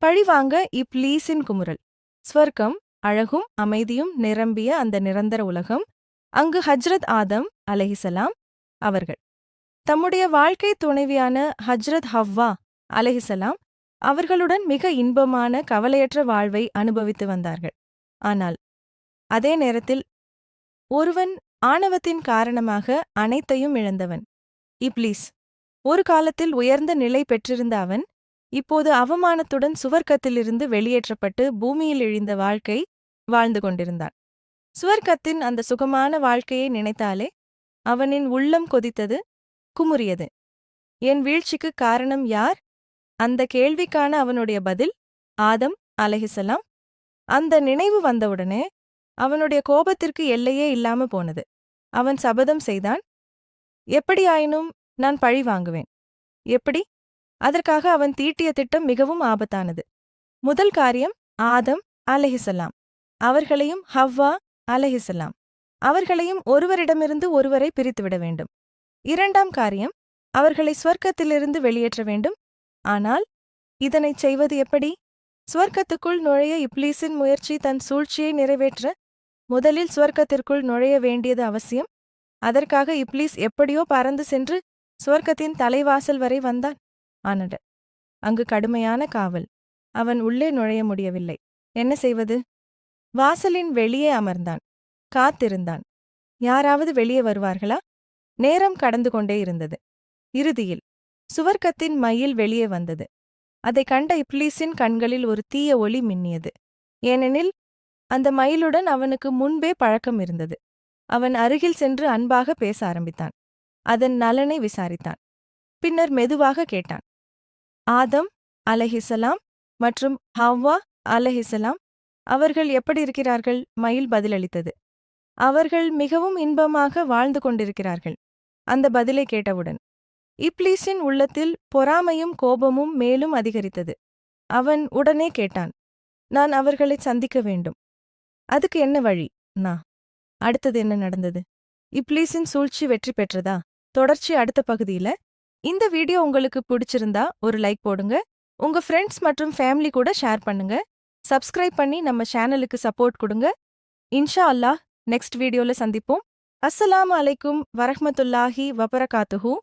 பழிவாங்க இப்லீஸின் குமுறல். ஸ்வர்க்கம் அழகும் அமைதியும் நிரம்பிய அந்த நிரந்தர உலகம். அங்கு ஹஜ்ரத் ஆதம் அலைஹிசலாம் அவர்கள் தம்முடைய வாழ்க்கை துணைவியான ஹஜ்ரத் ஹவ்வா அலைஹிசலாம் அவர்களுடன் மிக இன்பமான கவலையற்ற வாழ்வை அனுபவித்து வந்தார்கள். ஆனால் அதே நேரத்தில் ஒருவன் ஆணவத்தின் காரணமாக அனைத்தையும் இழந்தவன். இப்லீஸ். ஒரு காலத்தில் உயர்ந்த நிலை பெற்றிருந்த அவன் இப்போது அவமானத்துடன் சுவர்க்கத்திலிருந்து வெளியேற்றப்பட்டு பூமியில் இழிந்த வாழ்க்கை வாழ்ந்து கொண்டிருந்தான். சுவர்க்கத்தின் அந்த சுகமான வாழ்க்கையை நினைத்தாலே அவனின் உள்ளம் கொதித்தது, குமுறியது. என் வீழ்ச்சிக்கு காரணம் யார்? அந்த கேள்விக்கான அவனுடைய பதில் ஆதம் அலைஹிசலாம். அந்த நினைவு வந்தவுடனே அவனுடைய கோபத்திற்கு எல்லையே இல்லாம போனது. அவன் சபதம் செய்தான், எப்படியாயினும் நான் பழி வாங்குவேன். எப்படி? அதற்காக அவன் தீட்டிய திட்டம் மிகவும் ஆபத்தானது. முதல் காரியம், ஆதம் அலைஹிசலாம் அவர்களையும் ஹவ்வா அலைஹிசலாம் அவர்களையும் ஒருவரிடமிருந்து ஒருவரை பிரித்துவிட வேண்டும். இரண்டாம் காரியம், அவர்களை ஸ்வர்க்கத்திலிருந்து வெளியேற்ற வேண்டும். ஆனால் இதனைச் செய்வது எப்படி? ஸ்வர்க்கத்துக்குள் நுழைய இப்லீஸின் முயற்சி தன் சூழ்ச்சியை நிறைவேற்ற முதலில் ஸ்வர்க்கத்திற்குள் நுழைய வேண்டியது அவசியம். அதற்காக இப்லீஸ் எப்படியோ பறந்து சென்று ஸ்வர்க்கத்தின் தலைவாசல் வரை வந்தான். ஆனால் அங்கு கடுமையான காவல். அவன் உள்ளே நுழைய முடியவில்லை. என்ன செய்வது? வாசலின் வெளியே அமர்ந்தான். காத்திருந்தான். யாராவது வெளியே வருவார்களா? நேரம் கடந்து கொண்டே இருந்தது. இறுதியில் சுவர்க்கத்தின் மயில் வெளியே வந்தது. அதை கண்ட இப்லீஸின் கண்களில் ஒரு தீய ஒளி மின்னியது. ஏனெனில் அந்த மயிலுடன் அவனுக்கு முன்பே பழக்கம் இருந்தது. அவன் அருகில் சென்று அன்பாக பேச ஆரம்பித்தான். அதன் நலனை விசாரித்தான். பின்னர் மெதுவாக கேட்டான், ஆதம் அலைஹிசலாம் மற்றும் ஹவ்வா அலைஹிசலாம் அவர்கள் எப்படி இருக்கிறார்கள்? மயில் பதிலளித்தது, அவர்கள் மிகவும் இன்பமாக வாழ்ந்து கொண்டிருக்கிறார்கள். அந்த பதிலை கேட்டவுடன் இப்லீஸின் உள்ளத்தில் பொறாமையும் கோபமும் மேலும் அதிகரித்தது. அவன் உடனே கேட்டான், நான் அவர்களை சந்திக்க வேண்டும். அதுக்கு என்ன வழி? அடுத்தது என்ன நடந்தது? இப்லீஸின் சூழ்ச்சி வெற்றி பெற்றதா? தொடர்ச்சி அடுத்த பகுதியில. இந்த வீடியோ உங்களுக்கு பிடிச்சிருந்தா ஒரு லைக் போடுங்க. உங்க ஃப்ரெண்ட்ஸ் மற்றும் ஃபேமிலி கூட ஷேர் பண்ணுங்க. சப்ஸ்கிரைப் பண்ணி நம்ம சேனலுக்கு சப்போர்ட் கொடுங்க. இன்ஷா அல்லாஹ் நெக்ஸ்ட் வீடியோல சந்திப்போம். அஸ்ஸலாமு அலைக்கும் வரஹ்மத்துல்லாஹி வபரகாத்துஹு.